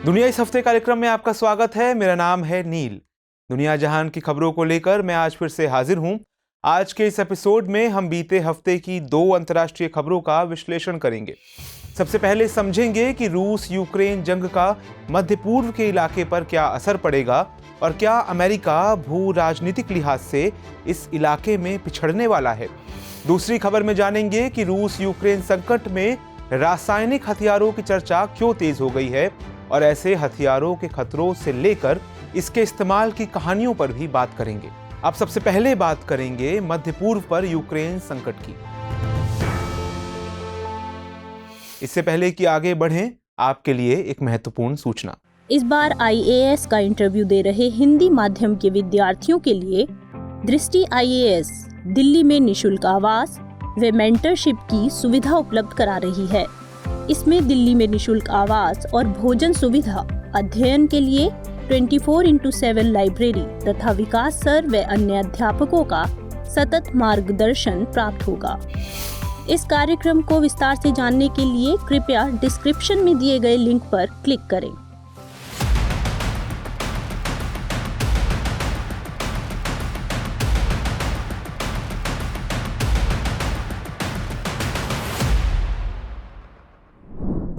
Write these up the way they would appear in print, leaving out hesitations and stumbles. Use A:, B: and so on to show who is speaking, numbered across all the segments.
A: दुनिया इस हफ्ते कार्यक्रम में आपका स्वागत है। मेरा नाम है नील। दुनिया जहान की खबरों को लेकर मैं आज फिर से हाजिर हूं। आज के इस एपिसोड में हम बीते हफ्ते की 2 अंतर्राष्ट्रीय खबरों का विश्लेषण करेंगे। सबसे पहले समझेंगे कि रूस यूक्रेन जंग का मध्य पूर्व के इलाके पर क्या असर पड़ेगा और क्या अमेरिका भू राजनीतिक लिहाज से इस इलाके में पिछड़ने वाला है। दूसरी खबर में जानेंगे कि रूस यूक्रेन संकट में रासायनिक हथियारों की चर्चा क्यों तेज हो गई है और ऐसे हथियारों के खतरों से लेकर इसके इस्तेमाल की कहानियों पर भी बात करेंगे। अब सबसे पहले बात करेंगे मध्य पूर्व पर यूक्रेन संकट की। इससे पहले कि आगे बढ़ें, आपके लिए एक महत्वपूर्ण सूचना।
B: इस बार IAS का इंटरव्यू दे रहे हिंदी माध्यम के विद्यार्थियों के लिए दृष्टि IAS दिल्ली में निशुल्क आवास व मेंटरशिप की सुविधा उपलब्ध करा रही है। इसमें दिल्ली में निशुल्क आवास और भोजन सुविधा, अध्ययन के लिए 24x7 लाइब्रेरी तथा विकास सर व अन्य अध्यापकों का सतत मार्गदर्शन प्राप्त होगा। इस कार्यक्रम को विस्तार से जानने के लिए कृपया डिस्क्रिप्शन में दिए गए लिंक पर क्लिक करें।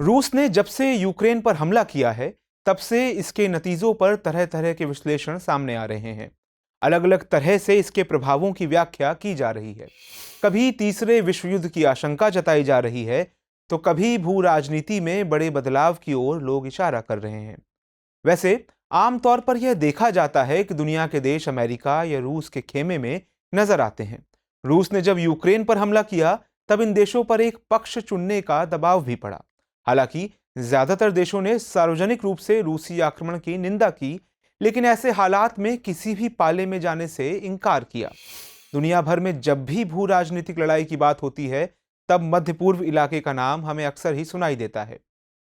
A: रूस ने जब से यूक्रेन पर हमला किया है तब से इसके नतीजों पर तरह तरह के विश्लेषण सामने आ रहे हैं। अलग अलग तरह से इसके प्रभावों की व्याख्या की जा रही है। कभी तीसरे विश्व युद्ध की आशंका जताई जा रही है तो कभी भू राजनीति में बड़े बदलाव की ओर लोग इशारा कर रहे हैं। वैसे आमतौर पर यह देखा जाता है कि दुनिया के देश अमेरिका या रूस के खेमे में नजर आते हैं। रूस ने जब यूक्रेन पर हमला किया तब इन देशों पर एक पक्ष चुनने का दबाव भी पड़ा। हालांकि ज्यादातर देशों ने सार्वजनिक रूप से रूसी आक्रमण की निंदा की, लेकिन ऐसे हालात में किसी भी पाले में जाने से इनकार किया। दुनिया भर में जब भी भू राजनीतिक लड़ाई की बात होती है तब मध्य पूर्व इलाके का नाम हमें अक्सर ही सुनाई देता है।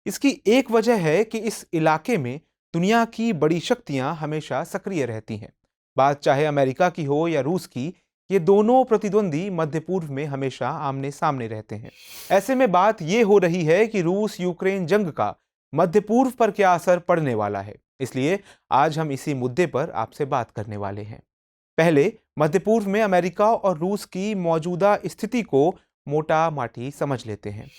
A: इसकी एक वजह है कि इस इलाके में दुनिया की बड़ी शक्तियां हमेशा सक्रिय रहती हैं। बात चाहे अमेरिका की हो या रूस की, ये दोनों प्रतिद्वंदी मध्य पूर्व में हमेशा आमने सामने रहते हैं। ऐसे में बात ये हो रही है कि रूस यूक्रेन जंग का मध्य पूर्व पर क्या असर पड़ने वाला है। इसलिए आज हम इसी मुद्दे पर आपसे बात करने वाले हैं। पहले मध्य पूर्व में अमेरिका और रूस की मौजूदा स्थिति को मोटा माटी समझ लेते हैं।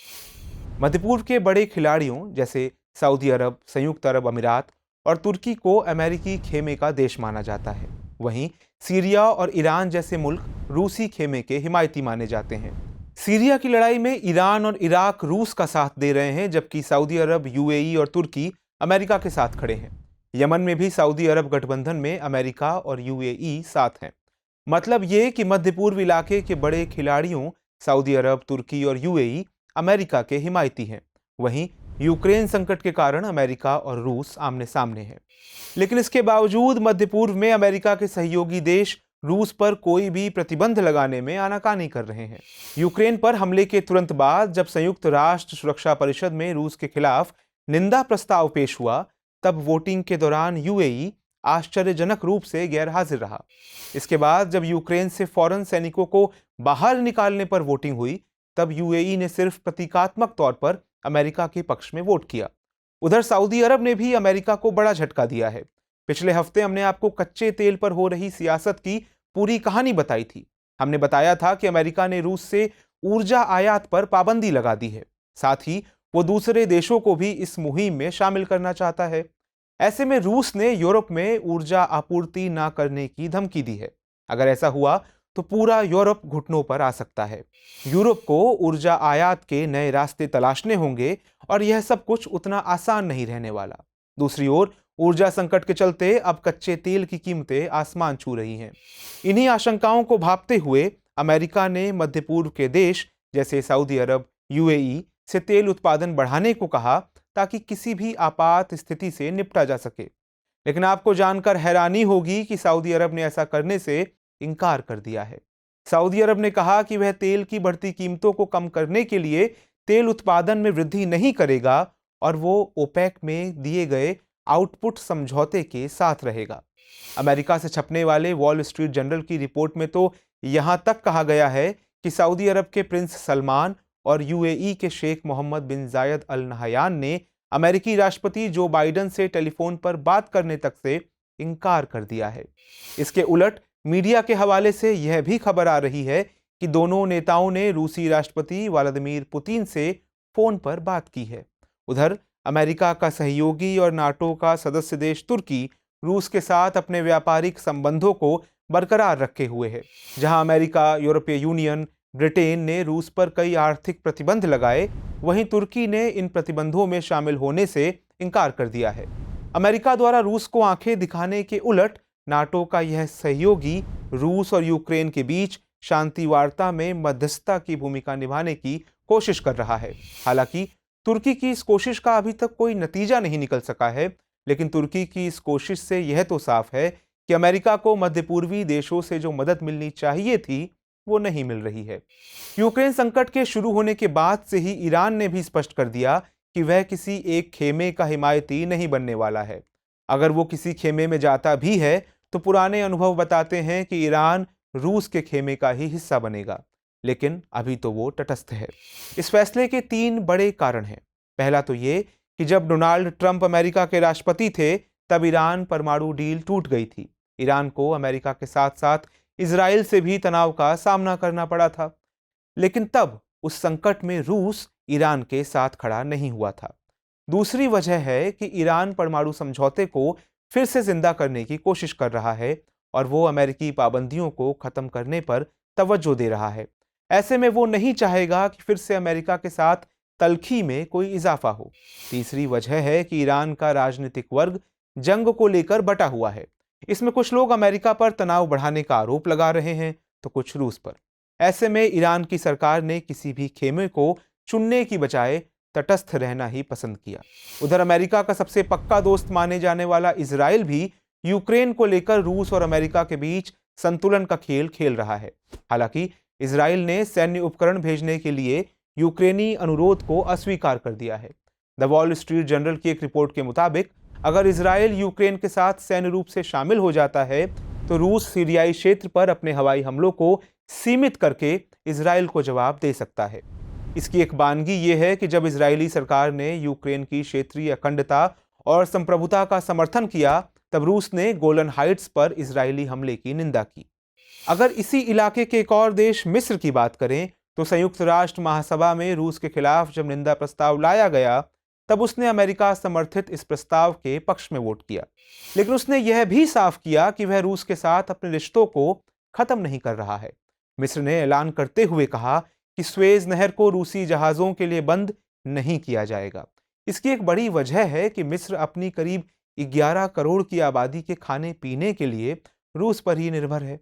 A: मध्य पूर्व के बड़े खिलाड़ियों जैसे सऊदी अरब, संयुक्त अरब अमीरात और तुर्की को अमेरिकी खेमे का देश माना जाता है। वहीं सीरिया और ईरान जैसे मुल्क रूसी खेमे के हिमायती माने जाते हैं। सीरिया की लड़ाई में ईरान और इराक रूस का साथ दे रहे हैं, जबकि सऊदी अरब, UAE और तुर्की अमेरिका के साथ खड़े हैं। यमन में भी सऊदी अरब गठबंधन में अमेरिका और UAE साथ हैं। मतलब ये कि मध्य पूर्व इलाके के बड़े खिलाड़ियों सऊदी अरब, तुर्की और UAE अमेरिका के हिमायती हैं। वहीं यूक्रेन संकट के कारण अमेरिका और रूस आमने सामने हैं। लेकिन इसके बावजूद मध्य पूर्व में अमेरिका के सहयोगी देश रूस पर कोई भी प्रतिबंध लगाने में आनाकानी कर रहे हैं। यूक्रेन पर हमले के तुरंत बाद जब संयुक्त राष्ट्र सुरक्षा परिषद में रूस के खिलाफ निंदा प्रस्ताव पेश हुआ, तब वोटिंग के दौरान UAE आश्चर्यजनक रूप से गैर हाजिर रहा। इसके बाद जब यूक्रेन से फौरन सैनिकों को बाहर निकालने पर वोटिंग हुई, तब UAE ने सिर्फ प्रतीकात्मक तौर पर अमेरिका के पक्ष में वोट किया। उधर सऊदी अरब ने भी अमेरिका को बड़ा झटका दिया है। पिछले हफ्ते हमने आपको कच्चे तेल पर हो रही सियासत की पूरी कहानी बताई थी। हमने बताया था कि अमेरिका ने रूस से ऊर्जा आयात पर पाबंदी लगा दी है। साथ ही वो दूसरे देशों को भी इस मुहिम में शामिल करना चाहता है। ऐसे में रूस ने यूरोप में ऊर्जा आपूर्ति ना करने की धमकी दी है। अगर ऐसा हुआ तो पूरा यूरोप घुटनों पर आ सकता है। यूरोप को ऊर्जा आयात के नए रास्ते तलाशने होंगे और यह सब कुछ उतना आसान नहीं रहने वाला। दूसरी ओर ऊर्जा संकट के चलते अब कच्चे तेल की कीमतें आसमान छू रही हैं। इन्हीं आशंकाओं को भांपते हुए अमेरिका ने मध्य पूर्व के देश जैसे सऊदी अरब, UAE से तेल उत्पादन बढ़ाने को कहा ताकि किसी भी आपात स्थिति से निपटा जा सके। लेकिन आपको जानकर हैरानी होगी कि सऊदी अरब ने ऐसा करने से इनकार कर दिया है। सऊदी अरब ने कहा कि वह तेल की बढ़ती कीमतों को कम करने के लिए तेल उत्पादन में वृद्धि नहीं करेगा और वो ओपेक में दिए गए आउटपुट समझौते के साथ रहेगा। अमेरिका से छपने वाले वॉल स्ट्रीट जर्नल की रिपोर्ट में तो यहां तक कहा गया है कि सऊदी अरब के प्रिंस सलमान और UAE के शेख मोहम्मद बिन जायद अल नहयान ने अमेरिकी राष्ट्रपति जो बाइडेन से टेलीफोन पर बात करने तक से इनकार कर दिया है। इसके उलट मीडिया के हवाले से यह भी खबर आ रही है कि दोनों नेताओं ने रूसी राष्ट्रपति व्लादिमीर पुतिन से फोन पर बात की है। उधर अमेरिका का सहयोगी और नाटो का सदस्य देश तुर्की रूस के साथ अपने व्यापारिक संबंधों को बरकरार रखे हुए है। जहां अमेरिका, यूरोपीय यूनियन, ब्रिटेन ने रूस पर कई आर्थिक प्रतिबंध लगाए, वहीं तुर्की ने इन प्रतिबंधों में शामिल होने से इनकार कर दिया है। अमेरिका द्वारा रूस को आंखें दिखाने के उलट नाटो का यह सहयोगी रूस और यूक्रेन के बीच शांति वार्ता में मध्यस्थता की भूमिका निभाने की कोशिश कर रहा है। हालांकि तुर्की की इस कोशिश का अभी तक कोई नतीजा नहीं निकल सका है, लेकिन तुर्की की इस कोशिश से यह तो साफ है कि अमेरिका को मध्य पूर्वी देशों से जो मदद मिलनी चाहिए थी वो नहीं मिल रही है। यूक्रेन संकट के शुरू होने के बाद से ही ईरान ने भी स्पष्ट कर दिया कि वह किसी एक खेमे का हिमायती नहीं बनने वाला है। अगर वो किसी खेमे में जाता भी है तो पुराने अनुभव बताते हैं कि ईरान रूस के खेमे का ही हिस्सा बनेगा, लेकिन अभी तो वो तटस्थ है। इस फैसले के 3 बड़े कारण हैं। पहला तो ये कि जब डोनाल्ड ट्रंप अमेरिका के राष्ट्रपति थे तब ईरान परमाणु डील टूट गई थी। ईरान को अमेरिका के साथ साथ इजराइल से भी तनाव का सामना करना पड़ा था, लेकिन तब उस संकट में रूस ईरान के साथ खड़ा नहीं हुआ था। दूसरी वजह है कि ईरान परमाणु समझौते को फिर से जिंदा करने की कोशिश कर रहा है और वो अमेरिकी पाबंदियों को खत्म करने पर तवज्जो दे रहा है। ऐसे में वो नहीं चाहेगा कि फिर से अमेरिका के साथ तल्खी में कोई इजाफा हो। तीसरी वजह है कि ईरान का राजनीतिक वर्ग जंग को लेकर बटा हुआ है। इसमें कुछ लोग अमेरिका पर तनाव बढ़ाने का आरोप लगा रहे हैं तो कुछ रूस पर। ऐसे में ईरान की सरकार ने किसी भी खेमे को चुनने की बजाय तटस्थ रहना ही पसंद किया। उधर अमेरिका का सबसे पक्का दोस्त माने जाने वाला इजराइल भी यूक्रेन को लेकर रूस और अमेरिका के बीच संतुलन का खेल खेल रहा है। हालांकि इजराइल ने सैन्य उपकरण भेजने के लिए यूक्रेनी अनुरोध को अस्वीकार कर दिया है। द वॉल स्ट्रीट जर्नल की एक रिपोर्ट के मुताबिक अगर इजराइल यूक्रेन के साथ सैन्य रूप से शामिल हो जाता है तो रूस सीरियाई क्षेत्र पर अपने हवाई हमलों को सीमित करके इजराइल को जवाब दे सकता है। इसकी एक बानगी ये है कि जब इजरायली सरकार ने यूक्रेन की क्षेत्रीय अखंडता और संप्रभुता का समर्थन किया तब रूस ने गोलन हाइट्स पर इजरायली हमले की निंदा की। अगर इसी इलाके के एक और देश मिस्र की बात करें तो संयुक्त राष्ट्र महासभा में रूस के खिलाफ जब निंदा प्रस्ताव लाया गया तब उसने अमेरिका समर्थित इस प्रस्ताव के पक्ष में वोट किया, लेकिन उसने यह भी साफ किया कि वह रूस के साथ अपने रिश्तों को खत्म नहीं कर रहा है। मिस्र ने ऐलान करते हुए कहा कि स्वेज नहर को रूसी जहाजों के लिए बंद नहीं किया जाएगा। इसकी एक बड़ी वजह है कि मिस्र अपनी करीब 11 करोड़ की आबादी के खाने पीने के लिए रूस पर ही निर्भर है।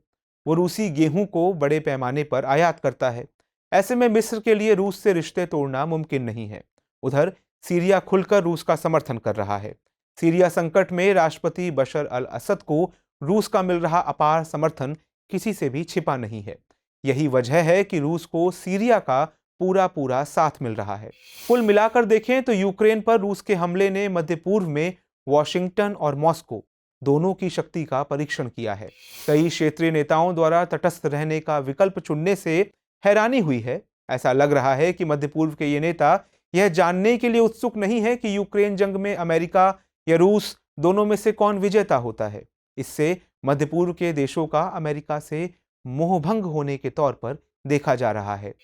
A: वो रूसी गेहूं को बड़े पैमाने पर आयात करता है। ऐसे में मिस्र के लिए रूस से रिश्ते तोड़ना मुमकिन नहीं है। उधर सीरिया खुलकर रूस का समर्थन कर रहा है। सीरिया संकट में राष्ट्रपति बशर अल असद को रूस का मिल रहा अपार समर्थन किसी से भी छिपा नहीं है। यही वजह है कि रूस को सीरिया का पूरा साथ मिल रहा है। कुल मिलाकर देखें तो यूक्रेन पर रूस के हमले ने मध्य पूर्व में वॉशिंगटन और मॉस्को दोनों की शक्ति का परीक्षण किया है। कई क्षेत्रीय नेताओं द्वारा तटस्थ रहने का विकल्प चुनने से हैरानी हुई है। ऐसा लग रहा है कि मध्य पूर्व के ये नेता यह जानने के लिए उत्सुक नहीं है कि यूक्रेन जंग में अमेरिका या रूस दोनों में से कौन विजेता होता है। इससे मध्य पूर्व के देशों का अमेरिका से मोहभंग होने के तौर पर देखा जा रहा है।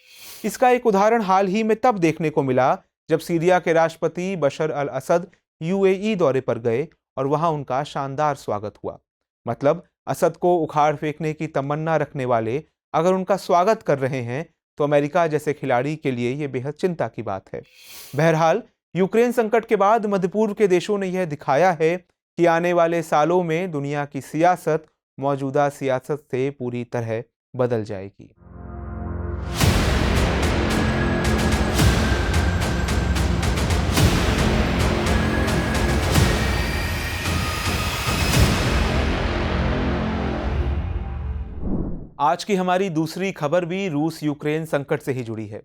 A: इसका एक उदाहरण हाल ही में तब देखने को मिला जब सीरिया के राष्ट्रपति बशर अल असद यूएई दौरे पर गए और वहां उनका शानदार स्वागत हुआ। मतलब असद को उखाड़ फेंकने की तमन्ना रखने वाले अगर उनका स्वागत कर रहे हैं तो अमेरिका जैसे खिलाड़ी के लिए यह बेहद चिंता की बात है। बहरहाल यूक्रेन संकट के बाद मध्य पूर्व के देशों ने यह दिखाया है कि आने वाले सालों में दुनिया की सियासत मौजूदा सियासत से पूरी तरह बदल जाएगी। आज की हमारी दूसरी खबर भी रूस यूक्रेन संकट से ही जुड़ी है।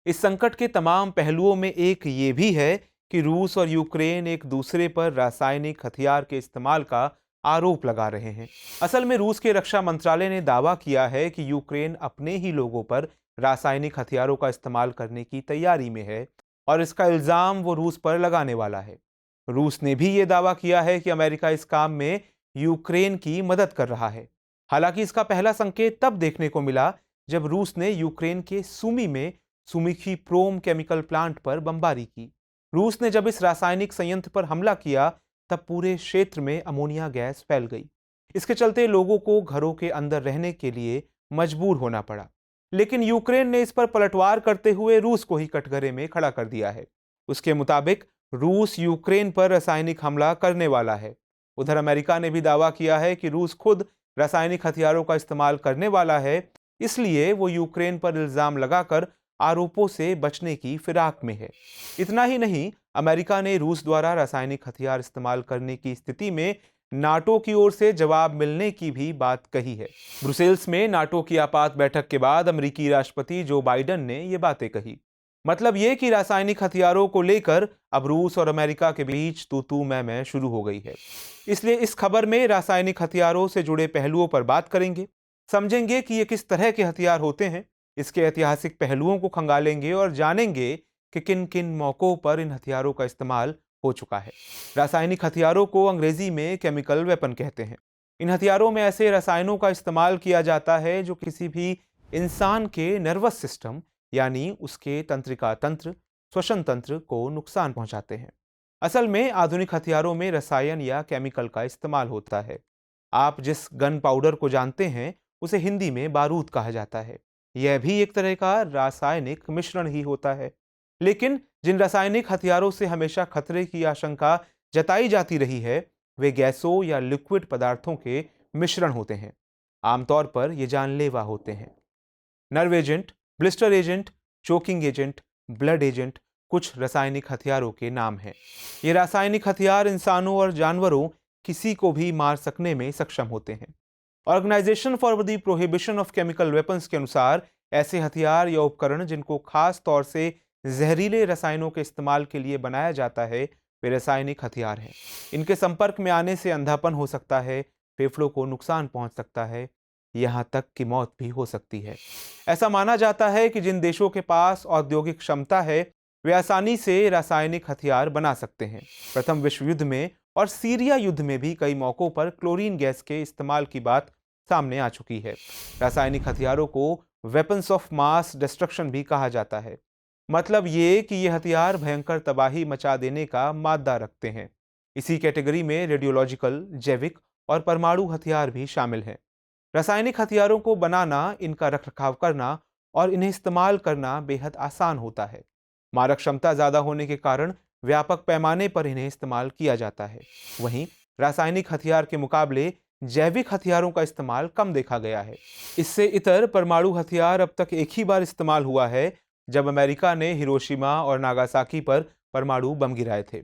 A: इस संकट के तमाम पहलुओं में एक ये भी है कि रूस और यूक्रेन एक दूसरे पर रासायनिक हथियार के इस्तेमाल का आरोप लगा रहे हैं। असल में रूस के रक्षा मंत्रालय ने दावा किया है कि यूक्रेन अपने ही लोगों पर रासायनिक हथियारों का इस्तेमाल करने की तैयारी में है और इसका इल्जाम वो रूस पर लगाने वाला है। रूस ने भी ये दावा किया है कि अमेरिका इस काम में यूक्रेन की मदद कर रहा है। हालांकि इसका पहला संकेत तब देखने को मिला जब रूस ने यूक्रेन के सुमी में सुमिखी प्रोम केमिकल प्लांट पर बमबारी की। रूस ने जब इस रासायनिक संयंत्र पर हमला किया तब पूरे क्षेत्र में अमोनिया गैस फैल गई। इसके चलते लोगों को घरों के अंदर रहने के लिए मजबूर होना पड़ा। लेकिन यूक्रेन ने इस पर पलटवार करते हुए रूस को ही कटघरे में खड़ा कर दिया है। उसके मुताबिक रूस यूक्रेन पर रासायनिक हमला करने वाला है। उधर अमेरिका ने भी दावा किया है कि रूस खुद रासायनिक हथियारों का इस्तेमाल करने वाला है, इसलिए वो यूक्रेन पर इल्जाम लगाकर आरोपों से बचने की फिराक में है। इतना ही नहीं, अमेरिका ने रूस द्वारा रासायनिक हथियार इस्तेमाल करने की स्थिति में नाटो की ओर से जवाब मिलने की भी बात कही है। ब्रुसेल्स में नाटो की आपात बैठक के बाद अमेरिकी राष्ट्रपति जो बाइडेन ने ये बातें कही। मतलब ये कि रासायनिक हथियारों को लेकर अब रूस और अमेरिका के बीच तू मैं शुरू हो गई है। इसलिए इस खबर में रासायनिक हथियारों से जुड़े पहलुओं पर बात करेंगे, समझेंगे कि ये किस तरह के हथियार होते हैं, इसके ऐतिहासिक पहलुओं को खंगालेंगे और जानेंगे कि किन किन मौकों पर इन हथियारों का इस्तेमाल हो चुका है। रासायनिक हथियारों को अंग्रेजी में केमिकल वेपन कहते हैं। इन हथियारों में ऐसे रसायनों का इस्तेमाल किया जाता है जो किसी भी इंसान के नर्वस सिस्टम यानी उसके तंत्रिका तंत्र, श्वसन तंत्र को नुकसान पहुंचाते हैं। असल में आधुनिक हथियारों में रसायन या केमिकल का इस्तेमाल होता है। आप जिस गन पाउडर को जानते हैं उसे हिंदी में बारूद कहा जाता है। यह भी एक तरह का रासायनिक मिश्रण ही होता है। लेकिन जिन रासायनिक हथियारों से हमेशा खतरे की आशंका जताई जाती रही है वे गैसों या लिक्विड पदार्थों के मिश्रण होते हैं। आमतौर पर ये जानलेवा होते हैं। Nerve agent, blister agent, choking agent, blood agent कुछ रासायनिक हथियारों के नाम हैं। ये रासायनिक हथियार इंसानों और जानवरों किसी को भी मार सकने में सक्षम होते हैं। Organisation for the prohibition of chemical weapons के अनुसार ऐसे हथियार या उपकरण जिनको खास तौर से जहरीले रसायनों के इस्तेमाल के लिए बनाया जाता है वे रासायनिक हथियार हैं। इनके संपर्क में आने से अंधापन हो सकता है, फेफड़ों को नुकसान पहुंच सकता है, यहां तक कि मौत भी हो सकती है। ऐसा माना जाता है कि जिन देशों के पास औद्योगिक क्षमता है वे आसानी से रासायनिक हथियार बना सकते हैं। प्रथम विश्व युद्ध में और सीरिया युद्ध में भी कई मौकों पर क्लोरीन गैस के इस्तेमाल की बात सामने आ चुकी है। रासायनिक हथियारों को वेपन्स ऑफ मास डिस्ट्रक्शन भी कहा जाता है। मतलब ये कि ये हथियार भयंकर तबाही मचा देने का मादा रखते हैं। इसी कैटेगरी में रेडियोलॉजिकल, जैविक और परमाणु हथियार भी शामिल हैं। रासायनिक हथियारों को बनाना, इनका रखरखाव करना और इन्हें इस्तेमाल करना बेहद आसान होता है। मारक क्षमता ज्यादा होने के कारण व्यापक पैमाने पर इन्हें इस्तेमाल किया जाता है। वहीं रासायनिक हथियार के मुकाबले जैविक हथियारों का इस्तेमाल कम देखा गया है। इससे इतर परमाणु हथियार अब तक एक ही बार इस्तेमाल हुआ है जब अमेरिका ने हिरोशिमा और नागासाकी पर परमाणु बम गिराए थे।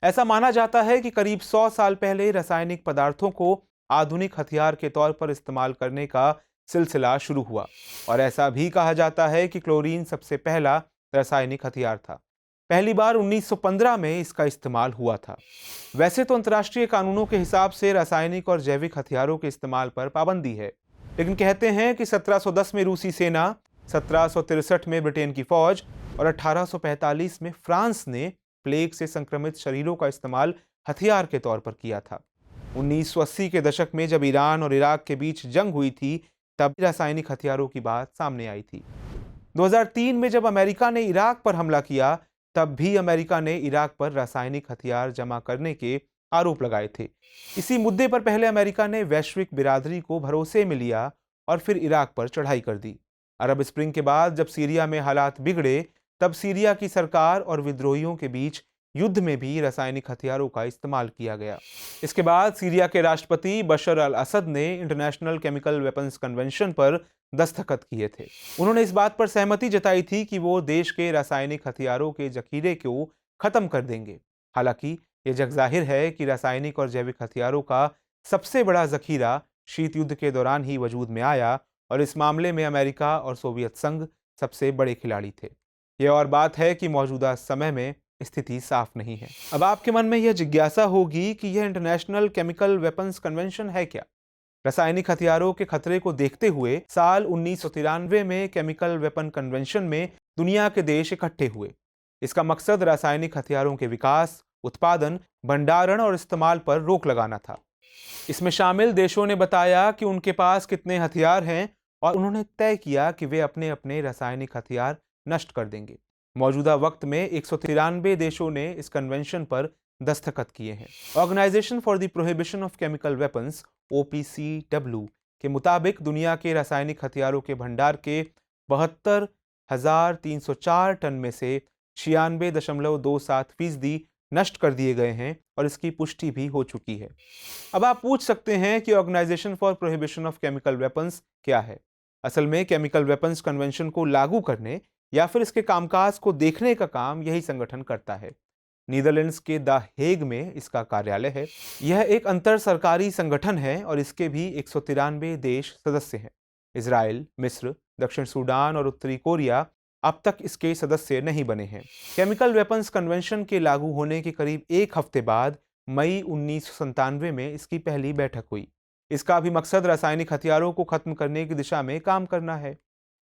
A: ऐसा माना जाता है कि करीब 100 साल पहले रासायनिक पदार्थों को आधुनिक हथियार के तौर पर इस्तेमाल करने का सिलसिला शुरू हुआ और ऐसा भी कहा जाता है कि क्लोरीन सबसे पहला रासायनिक हथियार था। पहली बार 1915 में इसका इस्तेमाल हुआ था। वैसे तो अंतर्राष्ट्रीय कानूनों के हिसाब से रासायनिक और जैविक हथियारों के इस्तेमाल पर पाबंदी है, लेकिन कहते हैं कि 1710 में रूसी सेना, 1763 में ब्रिटेन की फौज और 1845 में फ्रांस ने प्लेग से संक्रमित शरीरों का इस्तेमाल हथियार के तौर पर किया था। 1980 के दशक में जब ईरान और इराक के बीच जंग हुई थी तब रासायनिक हथियारों की बात सामने आई थी। 2003 में जब अमेरिका ने इराक पर हमला किया तब भी अमेरिका ने इराक पर रासायनिक हथियार जमा करने के आरोप लगाए थे। इसी मुद्दे पर पहले अमेरिका ने वैश्विक बिरादरी को भरोसे में लिया और फिर इराक पर चढ़ाई कर दी। अरब स्प्रिंग के बाद जब सीरिया में हालात बिगड़े तब सीरिया की सरकार और विद्रोहियों के बीच युद्ध में भी रासायनिक हथियारों का इस्तेमाल किया गया। इसके बाद सीरिया के राष्ट्रपति बशर अल असद ने इंटरनेशनल केमिकल वेपन्स कन्वेंशन पर दस्तखत किए थे। उन्होंने इस बात पर सहमति जताई थी कि वो देश के रासायनिक हथियारों के जखीरे को खत्म कर देंगे। हालांकि ये जग जाहिर है कि रासायनिक और जैविक हथियारों का सबसे बड़ा जखीरा शीत युद्ध के दौरान ही वजूद में आया और इस मामले में अमेरिका और सोवियत संघ सबसे बड़े खिलाड़ी थे। यह और बात है कि मौजूदा समय में स्थिति साफ नहीं है। अब आपके मन में यह जिज्ञासा होगी कि यह इंटरनेशनल केमिकल वेपन्स कन्वेंशन है क्या? रासायनिक हथियारों के खतरे को देखते हुए साल 1993 में केमिकल वेपन कन्वेंशन में दुनिया के देश इकट्ठे हुए। इसका मकसद रासायनिक हथियारों के विकास, उत्पादन, भंडारण और इस्तेमाल पर रोक लगाना था। इसमें शामिल देशों ने बताया कि उनके पास कितने हथियार हैं और उन्होंने तय किया कि वे अपने अपने रासायनिक हथियार नष्ट कर देंगे। मौजूदा वक्त में 193 देशों ने इस कन्वेंशन पर दस्तखत किए हैं। Organisation for the prohibition of chemical weapons OPCW के मुताबिक दुनिया के रासायनिक हथियारों के भंडार के 72,304 टन में से 96.27% नष्ट कर दिए गए हैं और इसकी पुष्टि भी हो चुकी है। अब आप पूछ सकते हैं कि organisation for prohibition of chemical weapons क्या है। असल में केमिकल वेपन्स कन्वेंशन को लागू करने या फिर इसके कामकाज को देखने का काम यही संगठन करता है। नीदरलैंड्स के द हेग में इसका कार्यालय है। यह एक अंतर सरकारी संगठन है और इसके भी 193 देश सदस्य हैं। इजराइल, मिस्र, दक्षिण सूडान और उत्तरी कोरिया अब तक इसके सदस्य नहीं बने हैं। केमिकल वेपन्स कन्वेंशन के लागू होने के करीब एक हफ्ते बाद मई 1997 में इसकी पहली बैठक हुई। इसका भी मकसद रासायनिक हथियारों को खत्म करने की दिशा में काम करना है।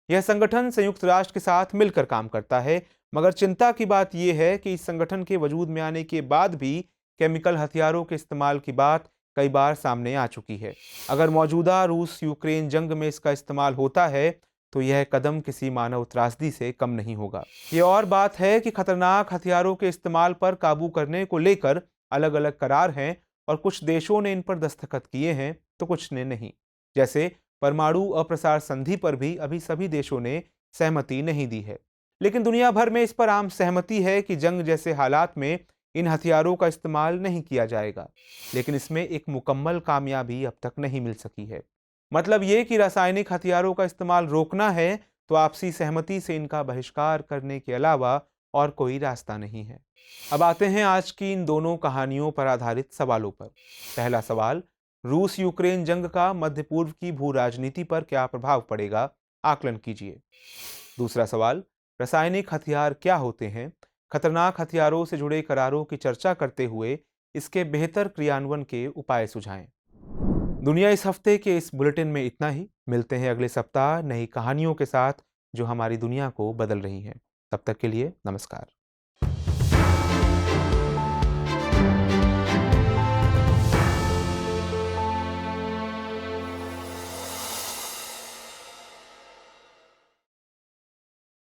A: यह संगठन संयुक्त राष्ट्र के साथ मिलकर काम करता है, मगर चिंता की बात यह है कि इस संगठन के वजूद में आने के बाद भी केमिकल हथियारों के इस्तेमाल की बात कई बार सामने आ चुकी है। अगर मौजूदा रूस यूक्रेन जंग में इसका इस्तेमाल होता है तो यह कदम किसी मानव त्रासदी से कम नहीं होगा। ये और बात है कि खतरनाक हथियारों के इस्तेमाल पर काबू करने को लेकर अलग अलग करार हैं और कुछ देशों ने इन पर दस्तखत किए हैं तो कुछ ने नहीं। जैसे परमाणु अप्रसार संधि पर भी अभी सभी देशों ने सहमति नहीं दी है, लेकिन दुनिया भर में इस पर आम सहमति है कि जंग जैसे हालात में इन हथियारों का इस्तेमाल नहीं किया जाएगा। लेकिन इसमें एक मुकम्मल कामयाबी अब तक नहीं मिल सकी है। मतलब ये कि रासायनिक हथियारों का इस्तेमाल रोकना है तो आपसी सहमति से इनका बहिष्कार करने के अलावा और कोई रास्ता नहीं है। अब आते हैं आज की इन दोनों कहानियों पर आधारित सवालों पर। पहला सवाल, रूस यूक्रेन जंग का मध्य पूर्व की भू राजनीति पर क्या प्रभाव पड़ेगा, आकलन कीजिए। दूसरा सवाल, रासायनिक हथियार क्या होते हैं, खतरनाक हथियारों से जुड़े करारों की चर्चा करते हुए इसके बेहतर क्रियान्वयन के उपाय सुझाएं। दुनिया इस हफ्ते के इस बुलेटिन में इतना ही। मिलते हैं अगले सप्ताह नई कहानियों के साथ जो हमारी दुनिया को बदल रही हैं। तब तक के लिए नमस्कार।